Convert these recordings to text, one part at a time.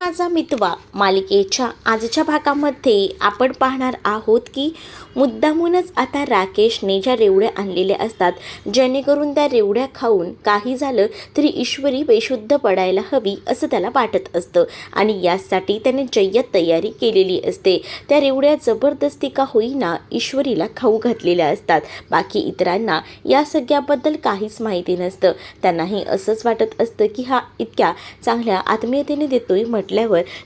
माझा मितवा मालिकेच्या आजच्या भागामध्ये आपण पाहणार आहोत की मुद्दामूनच आता राकेशने ज्या रेवड्या आणलेल्या असतात, जेणेकरून त्या रेवड्या खाऊन काही झालं तरी ईश्वरी बेशुद्ध पडायला हवी असं त्याला वाटत असतं आणि यासाठी त्याने जय्यत तयारी केलेली असते. त्या रेवड्या जबरदस्ती का होईना ईश्वरीला खाऊ घातलेल्या असतात. बाकी इतरांना या सगळ्याबद्दल काहीच माहिती नसतं. त्यांनाही असंच वाटत असतं की हा इतक्या चांगल्या आत्मीयतेने देतोय म्हटल्यावर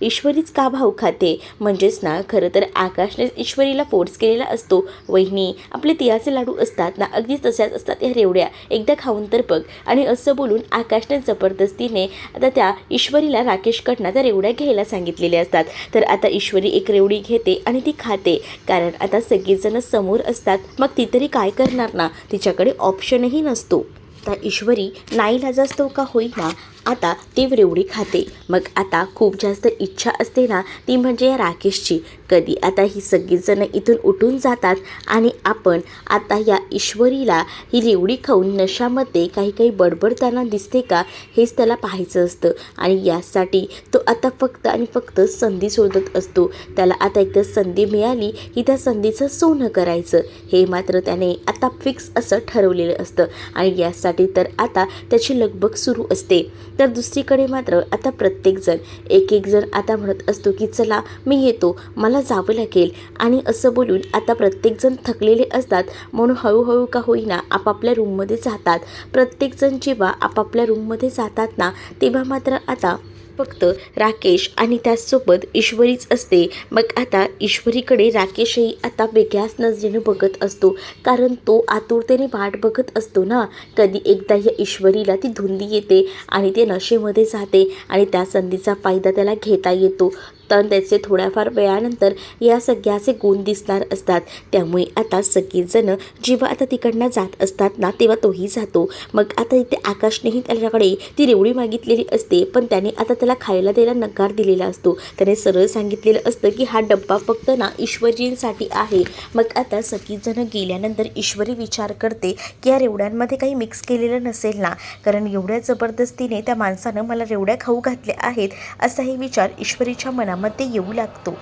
ईश्वरीच का भाऊ खाते. म्हणजेच ना, खरं तर आकाशने ईश्वरीला फोर्स केलेला असतो. वहिनी, आपले तिळाचे लाडू असतात ना, अगदी तशाच असतात या रेवड्या, एकदा खाऊन तर बघ. आणि असं बोलून आकाशने जबरदस्तीने आता त्या ईश्वरीला राकेशकडनं त्या रेवड्या घ्यायला सांगितलेल्या असतात. तर आता ईश्वरी एक रेवडी घेते आणि ती खाते, कारण आता सगळेजण समोर असतात. मग ती तरी काय करणार ना, तिच्याकडे ऑप्शनही नसतो. आता ईश्वरी नाईलाजास्तव का होईना आता ती रेवडी खाते. मग आता खूप जास्त इच्छा असते ना, ती म्हणजे या राकेशची. कधी आता ही सगळीजणं इथून उठून जातात आणि आपण आता या ईश्वरीला ही रेवडी खाऊन नशामध्ये काही बडबडताना दिसते का, हेच त्याला पाहायचं असतं. आणि यासाठी तो आता फक्त आणि फक्त संधी शोधत असतो. त्याला आता एकदा संधी मिळाली की त्या संधीचं सोनं करायचं, हे मात्र त्याने आता फिक्स असं ठरवलेलं असतं. आणि यासाठी तर आता त्याची लगबग सुरू असते. तर दुसरीकडे मात्र आता प्रत्येकजण एक जण आता म्हणत असतो की चला मी येतो, मला जावं लागेल. आणि असं बोलून आता प्रत्येकजण थकलेले असतात, म्हणून हळूहळू का होईना आपापल्या रूममध्ये जातात. प्रत्येकजण जेव्हा आपापल्या रूममध्ये जातात ना, तेव्हा मात्र आता फक्त राकेश आणि त्याचसोबत ईश्वरीच असते. मग आता ईश्वरीकडे राकेशही आता वेगळ्याच नजरेनं बघत असतो, कारण तो आतुरतेने वाट बघत असतो ना, कधी एकदा या ईश्वरीला ती धुंदी येते आणि ते नशेमध्ये जाते आणि त्या संधीचा फायदा त्याला घेता येतो. तर त्याचे थोड्याफार वेळानंतर या सगळ्याचे गुण दिसणार असतात. त्यामुळे आता सगळेजणं जेव्हा आता तिकडनं जात असतात ना, तेव्हा तोही जातो. मग आता इथे आकाशनेही त्याच्याकडे ती रेवडी मागितलेली असते, पण त्याने आता त्याला खायला द्यायला नकार दिलेला असतो. त्याने सरळ सांगितलेलं असतं की हा डब्बा फक्त ना ईश्वरींसाठी आहे. मग आता सगळीजणं गेल्यानंतर ईश्वरी विचार करते की या रेवड्यांमध्ये काही मिक्स केलेलं नसेल ना, कारण एवढ्या जबरदस्तीने त्या माणसानं मला रेवड्या खाऊ घातल्या आहेत, असाही विचार ईश्वरीच्या मनामध्ये येऊ लागतो.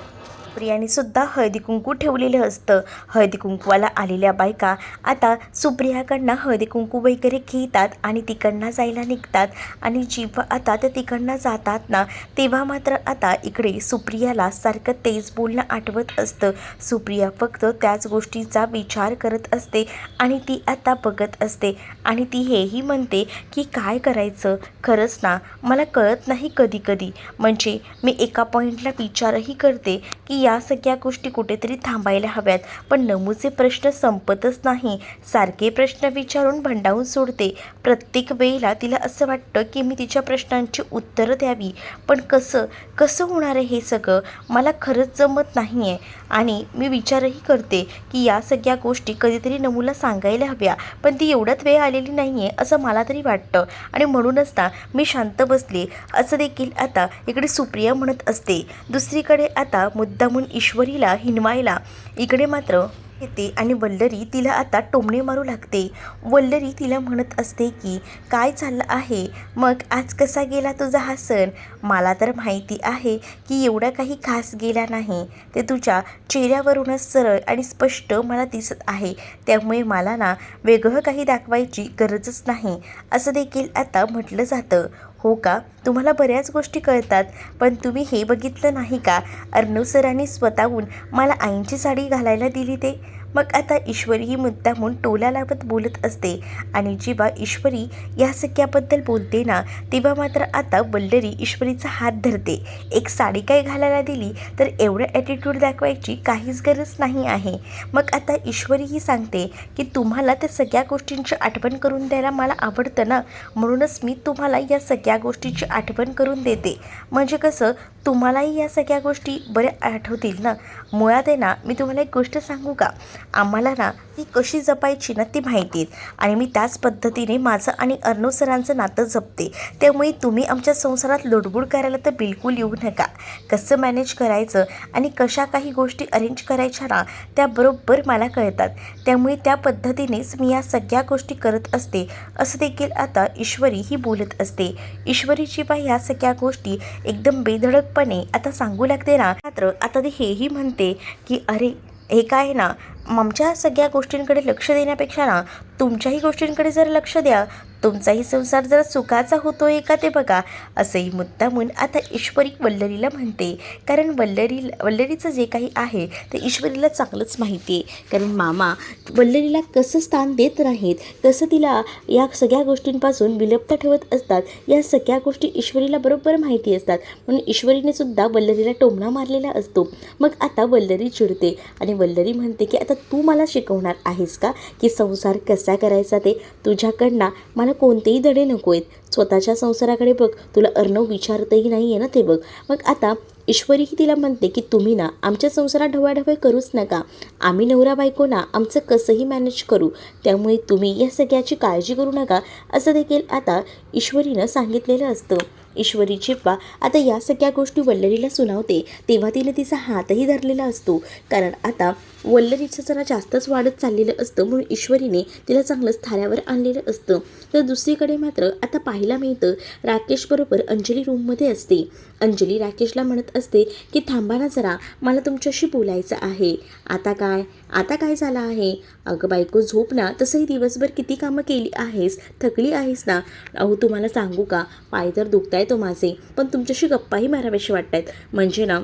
सुप्रियाने सुद्धा हळदी कुंकू ठेवलेलं असतं. हळदी कुंकूवाला आलेल्या बायका आता सुप्रियाकडनं हळदी कुंकू वगैरे घेतात आणि तिकडनं जायला निघतात. आणि जेव्हा आता ते तिकडनं जातात ना, तेव्हा मात्र आता इकडे सुप्रियाला सारखं तेच बोलणं आठवत असतं. सुप्रिया फक्त त्याच गोष्टीचा विचार करत असते आणि ती आता बघत असते आणि ती हेही म्हणते की काय करायचं, खरंच ना मला कळत नाही कधी कधी. म्हणजे मी एका पॉईंटला विचारही करते की या सगळ्या गोष्टी कुठेतरी थांबायला हव्यात, पण नमूचे प्रश्न संपतच नाही. सारखे प्रश्न विचारून भंडावून सोडते. प्रत्येक वेळेला तिला असं वाटतं की मी तिच्या प्रश्नांची उत्तरं द्यावी, पण कसं कसं होणार आहे हे सगळं, मला खरंच जमत नाही आहे. आणि मी विचारही करते की या सगळ्या गोष्टी कधीतरी नमूला सांगायला हव्या, पण ती एवढ्यात वेळ आलेली नाही आहे असं मला तरी वाटतं. आणि म्हणूनच ना मी शांत बसले, असं देखील आता इकडे सुप्रिया म्हणत असते. दुसरीकडे आता मुद्दामून ईश्वरीला हिनवायला इकडे मात्र येते आणि वल्लरी तिला आता टोमणे मारू लागते. वल्लरी तिला म्हणत असते की काय चाललं आहे, मग आज कसा गेला तुझा हा सण. मला तर माहिती आहे की एवढा काही खास गेला नाही, ते तुझ्या चेहऱ्यावरूनच सरळ आणि स्पष्ट मला दिसत आहे. त्यामुळे मला ना वेगळं काही दाखवायची गरजच नाही, असं देखील आता म्हटलं जातं. हो का, तुम्हाला बऱ्याच गोष्टी कळतात, पण तुम्ही हे बघितलं नाही का, अर्णव सरांनी स्वतःहून मला आईंची साडी घालायला दिली ते. मग आता ईश्वरी ही मुद्दामून टोला लावत बोलत असते. आणि जेव्हा ईश्वरी या सगळ्याबद्दल बोलते ना, तेव्हा मात्र आता वल्लरी ईश्वरीचा हात धरते. एक साडी काय घालायला दिली तर एवढं ॲटिट्यूड दाखवायची काहीच गरज नाही आहे. मग आता ईश्वरी ही सांगते की तुम्हाला त्या सगळ्या गोष्टींची आठवण करून द्यायला मला आवडतं ना, म्हणूनच मी तुम्हाला या सगळ्या गोष्टींची आठवण करून देते. म्हणजे कसं तुम्हालाही या सगळ्या गोष्टी बऱ्या आठवतील ना. मुळात आहे ना, मी तुम्हाला एक गोष्ट सांगू का, आम्हाला ना ती कशी जपायची ना ती माहिती आहे, आणि मी त्याच पद्धतीने माझं आणि अर्णव सरांचं नातं जपते. त्यामुळे तुम्ही आमच्या संसारात लुडबुड करायला तर बिलकुल येऊ नका. कसं मॅनेज करायचं आणि कशा काही गोष्टी अरेंज करायच्या ना, त्या बरोबर मला कळतात. त्यामुळे त्या पद्धतीनेच मी या सगळ्या गोष्टी करत असते, असं देखील आता ईश्वरी ही बोलत असते. ईश्वरीची बाई ह्या सगळ्या गोष्टी एकदम बेधडक कडकपणे आता सांगू लागते ना, मात्र आता ती हेही म्हणते की अरे हे काय ना, आमच्या सगळ्या गोष्टींकडे लक्ष देण्यापेक्षा ना तुमच्याही गोष्टींकडे जर लक्ष द्या, तुमचाही संसार जर सुखाचा होतोय का ते बघा, असंही मुद्दामून आता ईश्वरी वल्लरीला म्हणते. कारण वल्लरीचं जे काही आहे ते ईश्वरीला चांगलंच माहिती आहे. कारण मामा वल्लरीला कसं स्थान देत नाहीत, कसं तिला या सगळ्या गोष्टींपासून विलुप्त ठेवत असतात, या सगळ्या गोष्टी ईश्वरीला बरोबर माहिती असतात. म्हणून ईश्वरीने सुद्धा वल्लरीला टोमणा मारलेला असतो. मग आता वल्लरी चिडते आणि वल्लरी म्हणते की आता तू मला शिकवणार आहेस का की संसार कसा करायचा ते? तुझ्याकडनं मला कोणतेही धडे नको आहेत. स्वतःच्या संसाराकडे बघ, तुला अर्णव विचारतही नाही आहे ना ते बघ. मग आता ईश्वरीही तिला म्हणते की तुम्ही ना आमच्या संसारात ढवळाढवळ करूच नका. आम्ही नवरा बायको ना आमचं कसंही मॅनेज करू, त्यामुळे तुम्ही या सगळ्याची काळजी करू नका, असं देखील आता ईश्वरीनं सांगितलेलं असतं. ईश्वरी जेव्हा आता या सगळ्या गोष्टी वल्लरीला सुनावते तेव्हा तिने तिचा हातही धरलेला असतो. कारण आता वल्लरीचं जरा जास्तच वाढत चाललेलं असतं, म्हणून ईश्वरीने तिला चांगलंच थाऱ्यावर आणलेलं असतं. तर दुसरीकडे मात्र आता पाहायला मिळतं राकेशबरोबर अंजली रूममध्ये असते. अंजली राकेशला म्हणत असते की थांबा ना जरा, मला तुमच्याशी बोलायचं आहे. आता काय झालं आहे? अगं बायको झोप ना, तसंही दिवसभर किती कामं केली आहेस, थकली आहेस ना. अहो तुम्हाला सांगू का, पाय तर दुखताय तो माझे, पण तुमच्याशी गप्पाही माराव्याशी वाटत आहेत. म्हणजे ना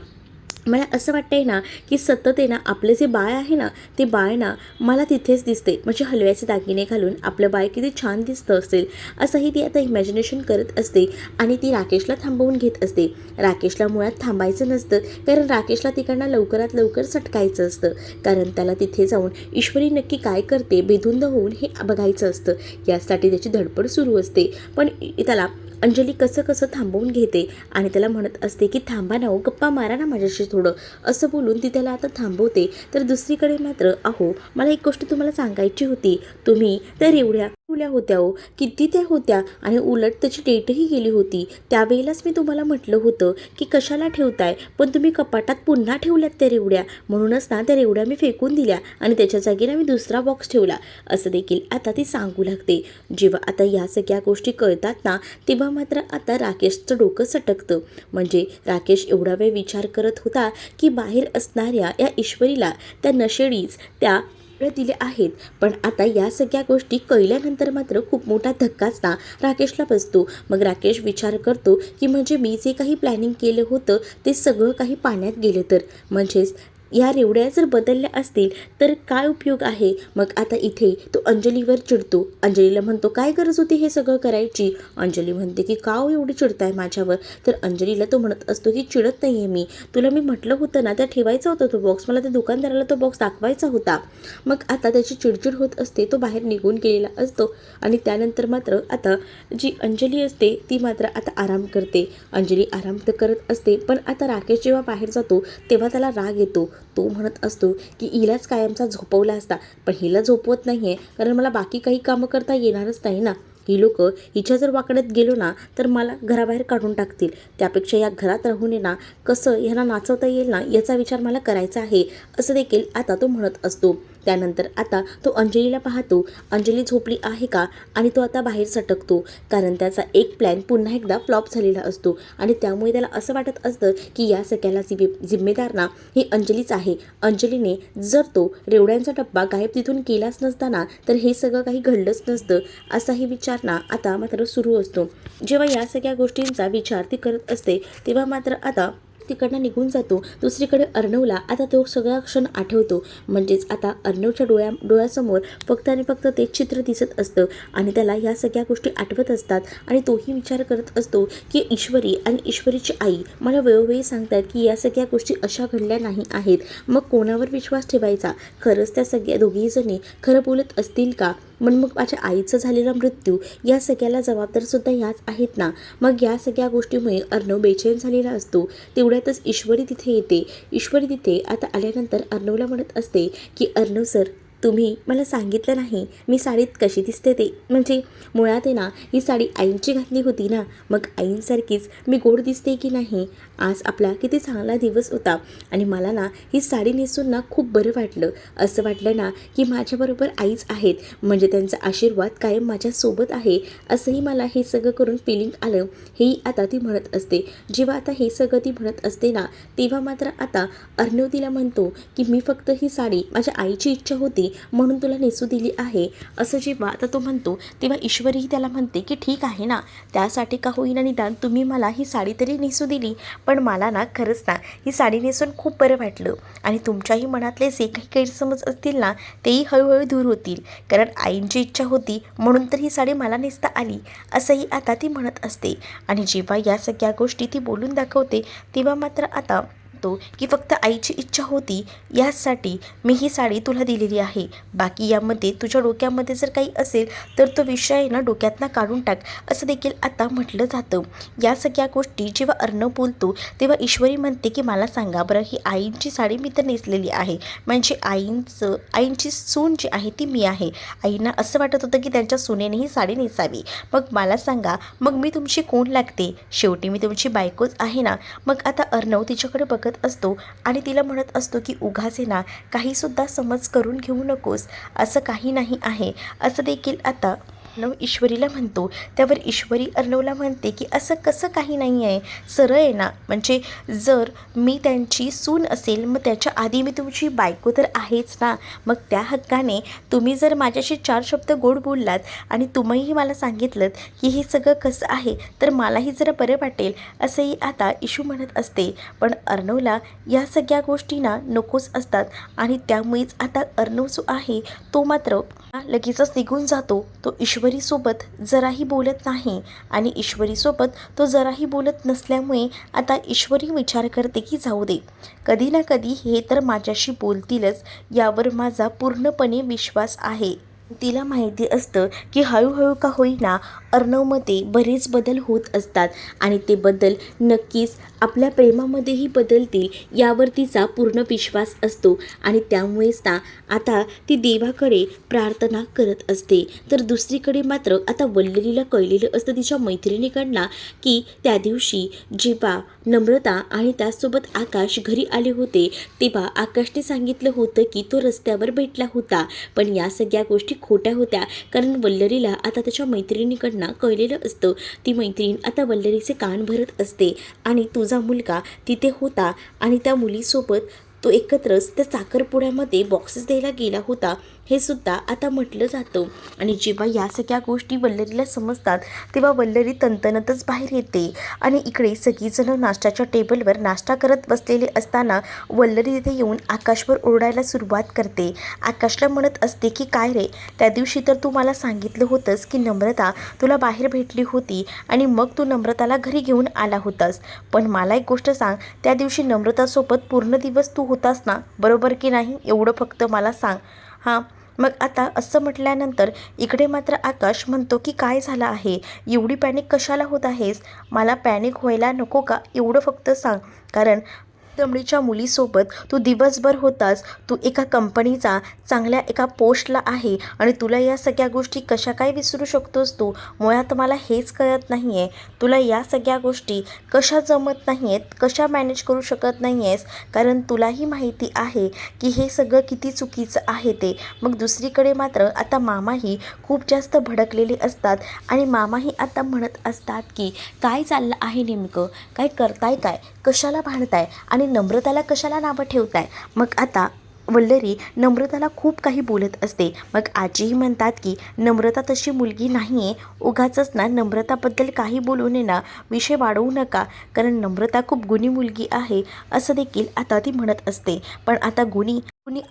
मला असं वाटतंय ना की सतत आहे ना आपलं जे बाळ आहे ना ते बाळ ना मला तिथेच दिसते. म्हणजे हलव्याचे दागिने घालून आपलं बाळ किती छान दिसतं असेल, असंही ती आता इमॅजिनेशन करत असते. आणि ती राकेशला थांबवून घेत असते. राकेशला मुळात थांबायचं नसतं, कारण राकेशला तिकडनं लवकरात लवकर सटकायचं असतं. कारण त्याला तिथे जाऊन ईश्वरी नक्की काय करते बेधुंद होऊन हे बघायचं असतं. यासाठी त्याची धडपड सुरू असते. पण त्याला अंजली कसं थांबवून घेते आणि त्याला म्हणत असते की थांबा ना हो, गप्पा मारा ना माझ्याशी थोडं, असं बोलून ती त्याला आता थांबवते. तर दुसरीकडे मात्र अहो मला एक गोष्ट तुम्हाला सांगायची होती, तुम्ही त्या रेवड्या ठेवल्या होत्या हो, किती त्या होत्या, आणि उलट त्याची डेटही गेली होती. त्यावेळेलाच मी तुम्हाला म्हटलं होतं की कशाला ठेवताय, पण तुम्ही कपाटात पुन्हा ठेवल्यात त्या रेवड्या. म्हणूनच ना त्या रेवड्या मी फेकून दिल्या आणि त्याच्या जागी ना मी दुसरा बॉक्स ठेवला, असं देखील आता ती सांगू लागते. जेव्हा आता या सगळ्या गोष्टी कळतात ना तेव्हा मात्र आता राकेशचं डोकं सटकतं. म्हणजे राकेश एवढा वेळ विचार करत होता की बाहेर असणाऱ्या या ईश्वरीला त्या नशेडीच त्या दिले आहेत, पण आता या सगळ्या गोष्टी कळल्यानंतर मात्र खूप मोठा धक्काच ना राकेशला बसतो. मग राकेश विचार करतो की म्हणजे मी जे काही प्लॅनिंग केलं होतं ते सगळं काही पाण्यात गेलं तर, म्हणजेच या रेवड्या जर बदलल्या असतील तर काय उपयोग आहे. मग आता इथे तो अंजलीवर चिडतो. अंजलीला म्हणतो काय गरज होती हे सगळं करायची. अंजली म्हणते की का एवढी चिडताय माझ्यावर. तर अंजलीला तो म्हणत असतो की चिडत नाही आहे मी, तुला मी म्हटलं होतं ना त्या ठेवायचा होता तो बॉक्स, मला त्या दुकानदाराला तो बॉक्स दाखवायचा होता. मग आता त्याची चिडचिड होत असते, तो बाहेर निघून गेलेला असतो. आणि त्यानंतर मात्र आता जी अंजली असते ती मात्र आता आराम करते. अंजली आराम तर करत असते, पण आता राकेश जेव्हा बाहेर जातो तेव्हा त्याला राग येतो. तो म्हणत असतो की हिलाच कायमचा झोपवला असता, पण हिला झोपवत नाही आहे कारण मला बाकी काही कामं करता येणारच नाही ना. ही लोक हिच्या जर वाकड्यात गेलो ना तर मला घराबाहेर काढून टाकतील, त्यापेक्षा या घरात राहून ना कसं ह्यांना नाचवता येईल ना याचा विचार मला करायचा आहे, असं देखील आता तो म्हणत असतो. त्यानंतर आता तो अंजलीला पाहतो, अंजली झोपली आहे का, आणि तो आता बाहेर सटकतो. कारण त्याचा एक प्लॅन पुन्हा एकदा फ्लॉप झालेला असतो आणि त्यामुळे त्याला असं वाटत असतं की या सगळ्याला जिम्मेदार ना ही अंजलीच आहे. अंजलीने जर तो रेवड्यांचा डब्बा गायब तिथून केलाच नसताना तर हे सगळं काही घडलंच नसतं, असाही विचार ना आता मात्र सुरू असतो. जेव्हा या सगळ्या गोष्टींचा विचार ती करत असते तेव्हा मात्र आता तिकडनं निघून जातो. दुसरीकडे अर्णवला आता तो सगळा क्षण आठवतो. म्हणजेच आता अर्णवच्या डोळ्यासमोर फक्त आणि फक्त ते चित्र दिसत असतं आणि त्याला ह्या सगळ्या गोष्टी आठवत असतात. आणि तोही विचार करत असतो की ईश्वरी आणि ईश्वरीची आई मला वेळोवेळी सांगतात की या सगळ्या गोष्टी अशा घडल्या नाही आहेत, मग कोणावर विश्वास ठेवायचा. खरंच त्या सगळ्या दोघीजणी खरं बोलत असतील का. मग माझ्या आईचा झालेला मृत्यू या सगळ्याला जबाबदारसुद्धा ह्याच आहेत ना. मग या सगळ्या गोष्टीमुळे अर्णव बेचैन झालेला असतो. तेवढ्यातच ईश्वरी तिथे येते. ईश्वरी तिथे आता आल्यानंतर अर्णवला म्हणत असते की अर्णव सर तुम्ही मला सांगितलं नाही मी साडीत कशी दिसते ते. म्हणजे मुळात आहे ना, ही साडी आईंची घातली होती ना, मग आईंसारखीच मी गोड दिसते की नाही. आज आपला किती चांगला दिवस होता आणि मला ना ही साडी नेसून ना खूप बरं वाटलं. असं वाटलं ना की माझ्याबरोबर आईच आहेत, म्हणजे त्यांचा आशीर्वाद कायम माझ्यासोबत आहे, असंही मला हे सगळं करून फिलिंग आलं. हेही आता ती म्हणत असते. जेव्हा आता हे सगळं ती म्हणत असते ना, तेव्हा मात्र आता अर्णव तिला म्हणतो की मी फक्त ही साडी माझ्या आईची इच्छा होती म्हणून तुला नेसू दिली आहे. असं जेव्हा आता तो म्हणतो तेव्हा ईश्वरीही त्याला म्हणते की ठीक आहे ना, त्यासाठी का होईना निदान तुम्ही मला ही साडी तरी नेसू दिली. पण मला ना खरंच ना ही साडी नेसून खूप बरं वाटलं आणि तुमच्याही मनातले जे काही गैरसमज असतील ना तेही हळूहळू दूर होतील, कारण आईंची इच्छा होती म्हणून तर ही साडी मला नेसता आली, असंही आता ती म्हणत असते. आणि जेव्हा या सगळ्या गोष्टी ती बोलून दाखवते तेव्हा मात्र आता की फक्त आईची इच्छा होती यासाठी मी ही साडी तुला दिलेली आहे. बाकी यामध्ये तुझ्या डोक्यामध्ये जर काही असेल तर तो विषय ना डोक्यातनं काढून टाक, असं देखील आता म्हटलं जातं. या सगळ्या गोष्टी जेव्हा अर्णव बोलतो तेव्हा ईश्वरी म्हणते की मला सांगा बरं, ही आईंची साडी मी तर नेसलेली आहे, म्हणजे आईंची सून जी आहे ती मी आहे. आईंना असं वाटत होतं की त्यांच्या सुनेने ही साडी नेसावी. मग मला सांगा, मग मी तुमची कोण लागते? शेवटी मी तुमची बायकोच आहे ना. मग आता अर्णव तिच्याकडे बघत असतो आणि तिला म्हणत असतो की उगाच ना काहीसुद्धा समज करून घेऊ नकोस, असं काही नाही आहे, असं देखील आता अर्णव ईश्वरीला म्हणतो. त्यावर ईश्वरी अर्णवला म्हणते की असं कसं काही नाही आहे, सरळ आहे ना, म्हणजे जर मी त्यांची सून असेल मग त्याच्या आधी मी तुमची बायको तर आहेच ना. मग त्या हक्काने तुम्ही जर माझ्याशी 4 शब्द गोड बोललात आणि तुम्हीही मला सांगितलं की हे सगळं कसं आहे तर मलाही जरा बरं वाटेल, असंही आता इशू म्हणत असते. पण अर्णवला या सगळ्या गोष्टी ना नकोच असतात आणि त्यामुळेच आता अर्णव जो आहे तो मात्र लगेचच निघून जातो. तो ईश्वरीसोबत जराही बोलत नाही आणि ईश्वरीसोबत तो जराही बोलत नसल्यामुळे आता ईश्वरी विचार करते की जाऊ दे, कधी ना कधी हे तर माझ्याशी बोलतीलच, यावर माझा पूर्णपणे विश्वास आहे. तिला माहिती असतं की हळूहळू का होईना अर्णवमध्ये बरेच बदल होत असतात आणि ते बदल नक्कीच आपल्या प्रेमामध्येही बदलतील यावर तिचा पूर्ण विश्वास असतो आणि त्यामुळेच ना आता ती देवाकडे प्रार्थना करत असते. तर दुसरीकडे मात्र आता वल्लरीला कळलेलं असतं तिच्या मैत्रिणीकडनं की त्या दिवशी जेव्हा नम्रता आणि त्याचसोबत आकाश घरी आले होते तेव्हा आकाशने सांगितलं होतं की तो रस्त्यावर भेटला होता. पण या सगळ्या गोष्टी खोट्या होत्या, कारण वल्लरीला आता त्याच्या मैत्रिणीकडनं कळलेलं असतं. ती मैत्रीण आता वल्लरीचे कान भरत असते आणि तुझा मुलगा तिथे होता आणि त्या मुलीसोबत तो एकत्रच त्या साखरपुड्यामध्ये बॉक्सेस द्यायला गेला होता, हे सुद्धा आता म्हटलं जातं. आणि जेव्हा या सगळ्या गोष्टी वल्लरीला समजतात तेव्हा वल्लरी तणतणतच बाहेर येते आणि इकडे सगळीजणं नाश्त्याच्या टेबलवर नाश्ता करत बसलेले असताना वल्लरी तिथे येऊन आकाशवर ओरडायला सुरुवात करते. आकाशला म्हणत असते की काय रे, त्या दिवशी तर तू मला सांगितलं होतंस की नम्रता तुला बाहेर भेटली होती आणि मग तू नम्रताला घरी घेऊन आला होतास, पण मला एक गोष्ट सांग, त्या दिवशी नम्रतासोबत पूर्ण दिवस तू होतास ना, बरोबर की नाही, एवढं फक्त मला सांग. हां, मग आता असं म्हटल्यानंतर इकडे मात्र आकाश म्हणतो की काय झालं आहे, एवढी पॅनिक कशाला होत आहेस, मला पॅनिक व्हायला नको का, एवढं फक्त सांग. कारण दमडीच्या मुलीसोबत तू दिवसभर होतास, तू एका कंपनीचा चांगल्या एका पोस्टला आहे आणि तुला या सगळ्या गोष्टी कशा काय विसरू शकतोस तू. मुळात मला हेच कळत नाही आहे, तुला या सगळ्या गोष्टी कशा जमत नाही आहेत, कशा मॅनेज करू शकत नाही आहेस, कारण तुलाही माहिती आहे की हे सगळं किती चुकीचं आहे ते. मग दुसरीकडे मात्र आता मामाही खूप जास्त भडकलेले असतात आणि मामाही आता म्हणत असतात की काय चाललं आहे नेमकं, काय करताय, काय कशाला भांडताय आणि नम्रताला कशाला नावं ठेवताय. मग आता वल्लरी नम्रताला खूप काही बोलत असते. मग आजीही म्हणतात की नम्रता तशी मुलगी नाही आहे, उगाचच ना नम्रताबद्दल काही बोलू नये ना, विषय वाढवू नका, कारण नम्रता खूप गुणी मुलगी आहे, असं देखील आता ती म्हणत असते. पण आता गुणी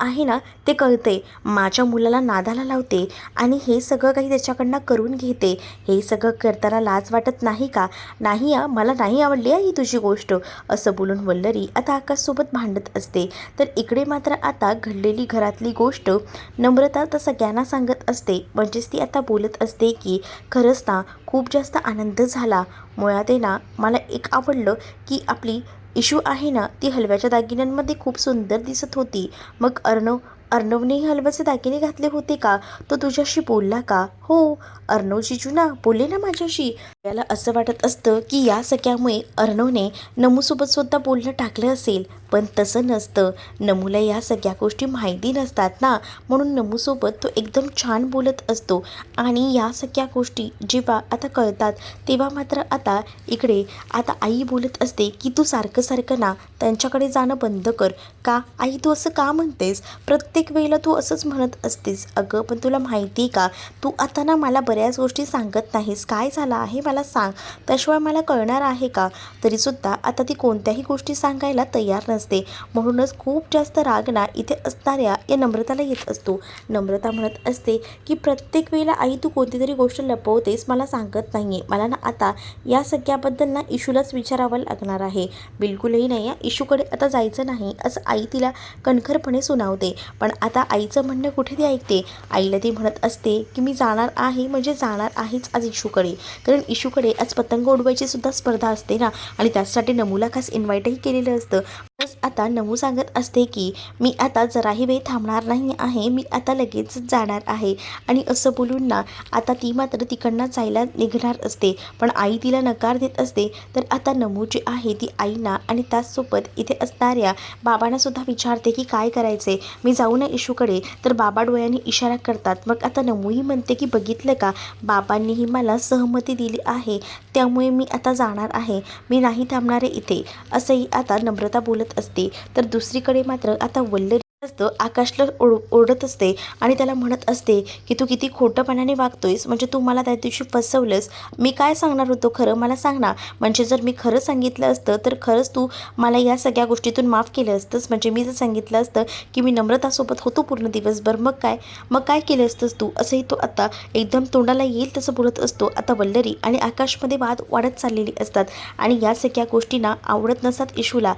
आहे ना ते कळते, माझ्या मुलाला नादाला लावते आणि हे सगळं काही त्याच्याकडनं करून घेते, हे सगळं करताना लाज वाटत नाही का? नाही मला नाही आवडली ही तुझी गोष्ट, असं बोलून वल्लरी आता आकाशसोबत भांडत असते. तर इकडे मात्र आता घडलेली घरातली गोष्ट नम्रता तर सगळ्यांना सांगत असते. म्हणजेच ती आता बोलत असते की खरंच ना खूप जास्त आनंद झाला, मुळात आहे ना मला एक आवडलं की आपली इशू आहे ना ती हलव्याच्या दागिन्यांमध्ये खूप सुंदर दिसत होती. मग अर्णव अर्णवनेही हलव्याचे दागिने घातले होते का? तो तुझ्याशी बोलला का? हो, अर्णव जिजू ना बोलले ना माझ्याशी. त्याला असं वाटत असतं की या सगळ्यामुळे अर्णवने नमूसोबत सुद्धा बोलणं टाकलं असेल, पण तसं नसतं. नमूला या सगळ्या गोष्टी माहिती नसतात ना, म्हणून नमूसोबत तो एकदम छान बोलत असतो. आणि या सगळ्या गोष्टी जेव्हा आता कळतात तेव्हा मात्र आता इकडे आता आई बोलत असते की तू सारखं सारखं ना त्यांच्याकडे जाणं बंद कर. का आई, तू असं का म्हणतेस? प्रत्येक वेळेला तू असंच म्हणत असतेस. अगं पण तुला माहिती आहे का, तू आता ना मला बऱ्याच गोष्टी सांगत नाहीस. काय झालं आहे मला सांग, त्याशिवाय मला कळणार आहे का? तरीसुद्धा आता ती कोणत्याही गोष्टी सांगायला तयार नसते. म्हणूनच खूप जास्त राग ना इथे असणाऱ्या या नम्रताला येत असतो. नम्रता म्हणत असते की प्रत्येक वेळेला आई तू कोणती तरी गोष्ट लपवतेस, मला सांगत नाही आहे. मला ना आता या सगळ्याबद्दल ना इशूलाच विचारावं लागणार आहे. बिलकुलही नाही, या इशूकडे आता जायचं नाही असं आई तिला कणखरपणे सुनावते. पण आता आईचं म्हणणं कुठे ती ऐकते. आईला ती म्हणत असते की मी जाणार आहे म्हणजे जाणार आहेच आज इशूकडे, कारण इशूकडे आज पतंग उडवायची सुद्धा स्पर्धा असते ना, आणि त्यासाठी नमूला खास इन्व्हाइटही केलेलं असतं. आता नमू सांगत असते की मी आता जराही वेळ थांबणार नाही आहे, मी आता लगेचच जाणार आहे. आणि असं बोलून ना आता ती मात्र तिकडनं जायला निघणार असते, पण आई तिला नकार देत असते. तर आता नमू जी आहे ती आईना आणि त्याचसोबत इथे असणाऱ्या बाबांना सुद्धा विचारते की काय करायचे, मी जाऊ ना इशूकडे? तर बाबा डोळ्यांनी इशारा करतात. मग आता नमूही म्हणते की बघितलं का, बाबांनीही मला सहमती दिली आहे, त्यामुळे मी आता जाणार आहे, मी नाही थांबणारे इथे, असंही आता नम्रता बोलत असते. तर दुसरीकडे मात्र आता वल्लरी असतं आकाशला ओरडत असते आणि त्याला म्हणत असते की तू किती खोटंपणाने वागतोयस, म्हणजे तू मला त्या दिवशी फसवलंस. मी काय सांगणार होतो खरं मला सांग ना, म्हणजे जर मी खरं सांगितलं असतं तर खरंच तू मला या सगळ्या गोष्टीतून माफ केलं असतंस. म्हणजे मी जर सांगितलं असतं की मी नम्रतासोबत होतो पूर्ण दिवसभर, मग काय केलं असतंस तू, असंही तो आता एकदम तोंडाला येईल तसं बोलत असतो. आता वल्लरी आणि आकाशमध्ये वाद वाढत चाललेली असतात आणि या सगळ्या गोष्टींना आवडत नसतात इशूला.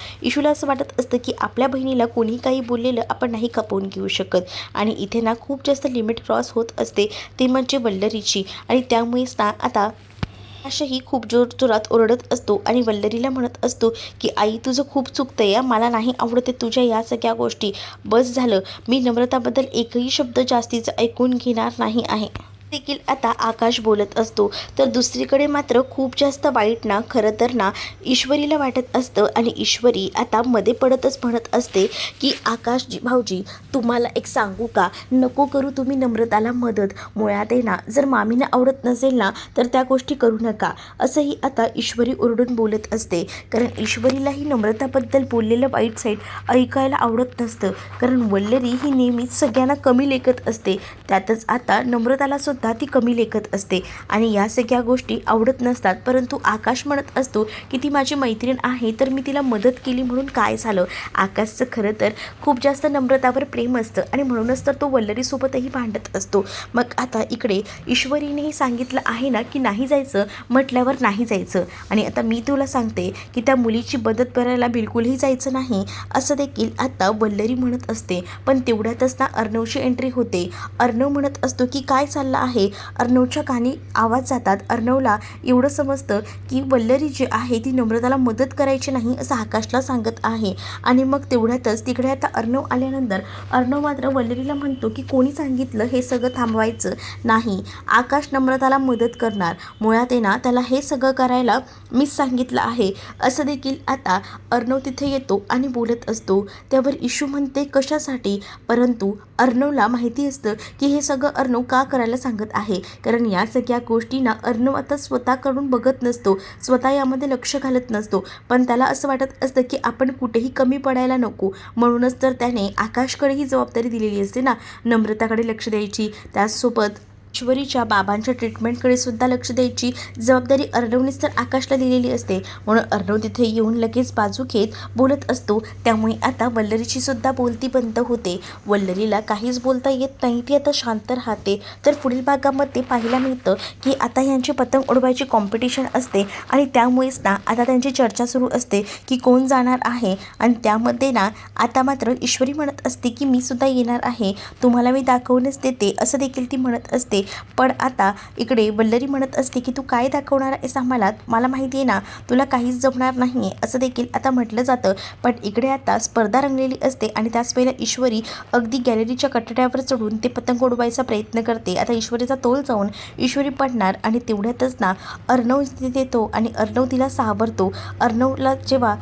असं वाटत असतं की आपल्या बहिणीला कोणी काही बोललेलं आपण नाही खपवून घेऊ शकत. आणि इथे ना खूप जास्त लिमिट क्रॉस होत असते, ते म्हणजे वल्लरीची. आणि त्यामुळेच ना आता आकाशही खूप जोरात ओरडत असतो आणि वल्लरीला म्हणत असतो की आई तुझं खूप चुकतंय, मला नाही आवडते तुझ्या या सगळ्या गोष्टी. बस झालं, मी नम्रताबद्दल एकही शब्द जास्तीचं ऐकून घेणार नाही आहे देखील आता आकाश बोलत असतो. तर दुसरीकडे मात्र खूप जास्त वाईट ना खरं तर ना ईश्वरीला वाटत असतं आणि ईश्वरी आता मध्ये पडतच म्हणत असते की आकाशजी भाऊजी, तुम्हाला एक सांगू का, नको करू तुम्ही नम्रताला मदत. मुळात आहे ना, जर मामींना आवडत नसेल ना तर त्या गोष्टी करू नका, असंही आता ईश्वरी ओरडून बोलत असते. कारण ईश्वरीलाही नम्रताबद्दल बोललेलं वाईट साईड ऐकायला आवडत नसतं, कारण वल्लरी ही नेहमीच सगळ्यांना कमी लेखत असते, त्यातच आता नम्रताला सुद्धा ती कमी लेखत असते आणि या सगळ्या गोष्टी आवडत नसतात. परंतु आकाश म्हणत असतो की ती माझी मैत्रीण आहे, तर मी तिला मदत केली म्हणून काय झालं. आकाशचं खरं तर खूप जास्त नम्रतावर प्रेम असतं आणि म्हणूनच तर तो वल्लरीसोबतही भांडत असतो. मग आता इकडे ईश्वरीनेही सांगितलं आहे ना की नाही जायचं, म्हटल्यावर नाही जायचं. आणि आता मी तुला सांगते की त्या मुलीची मदत करायला बिलकुलही जायचं नाही, असं देखील आता वल्लरी म्हणत असते. पण तेवढ्यातच ना अर्णवची एंट्री होते. अर्णव म्हणत असतो की काय चाललं आहे. अर्णवच्या कानी आवाज जातात. अर्णवला एवढं समजतं की वल्लरी जी आहे ती नम्रताला मदत करायची नाही असं आकाशला सांगत आहे. आणि मग तेवढ्यातच तिकडे आता अर्णव आल्यानंतर अर्णव मात्र वल्लरीला म्हणतो की कोणी सांगितलं हे सगळं थांबवायचं नाही, आकाश नम्रताला मदत करणार, मुळात आहे ना त्याला हे सगळं करायला मीच सांगितलं आहे, असं देखील आता अर्णव तिथे येतो आणि बोलत असतो. त्यावर इशू म्हणते कशासाठी, परंतु अर्णवला माहिती असतं की हे सगळं अर्णव का करायला सांगत आहे, कारण या सगळ्या गोष्टींना अर्णव आता स्वतःकडून बघत नसतो, स्वतः यामध्ये लक्ष घालत नसतो. पण त्याला असं वाटत असतं की आपण कुठेही कमी पडायला नको, म्हणूनच तर त्याने आकाशकडे ही जबाबदारी दिलेली असते ना, नम्रताकडे लक्ष द्यायची, त्याचसोबत ईश्वरीच्या बाबांच्या ट्रीटमेंटकडे सुद्धा लक्ष द्यायची जबाबदारी अर्णवनेच तर आकाशला दिलेली असते. म्हणून अर्णव तिथे येऊन लगेच बाजू घेत बोलत असतो. त्यामुळे आता वल्लरीची सुद्धा बोलती बंद होते. वल्लरीला काहीच बोलता येत नाही, ती आता शांत राहते. तर पुढील भागामध्ये पाहायला मिळतं की आता यांची पतंग उडवायची कॉम्पिटिशन असते आणि त्यामुळेच ना आता त्यांची चर्चा सुरू असते की कोण जाणार आहे. आणि त्यामध्ये ना आता मात्र ईश्वरी म्हणत असते की मी सुद्धा येणार आहे, तुम्हाला मी दाखवूनच देते, असं देखील ती म्हणत असते. पण आता इकडे वल्लरी म्हणत असते की तू काय दाखवणार आहेस आम्हाला, मला माहिती आहे ना तुला काहीच जमणार नाही आहे असं देखील आता म्हटलं जातं. पण इकडे आता स्पर्धा रंगलेली असते आणि त्याच वेळेला ईश्वरी अगदी गॅलरीच्या कठड्यावर चढून ते पतंग उडवायचा प्रयत्न करते. आता ईश्वरीचा तोल जाऊन ईश्वरी पडणार आणि तेवढ्यातच ना अर्णव तिथे येतो आणि अर्णव तिला सावरतो. अर्णवला जेव्हा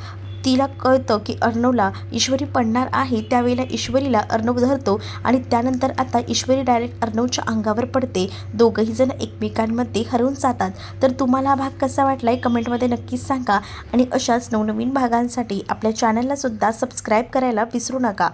तिला कळतं की अर्णवला ईश्वरी पडणार आहे त्यावेळेला ईश्वरीला अर्णव धरतो आणि त्यानंतर आता ईश्वरी डायरेक्ट अर्णवच्या अंगावर पडते. दोघंही जण एकमेकांमध्ये हरवून जातात. तर तुम्हाला हा भाग कसा वाटलाय कमेंटमध्ये नक्कीच सांगा आणि अशाच नवनवीन भागांसाठी आपल्या चॅनलला सुद्धा सबस्क्राईब करायला विसरू नका.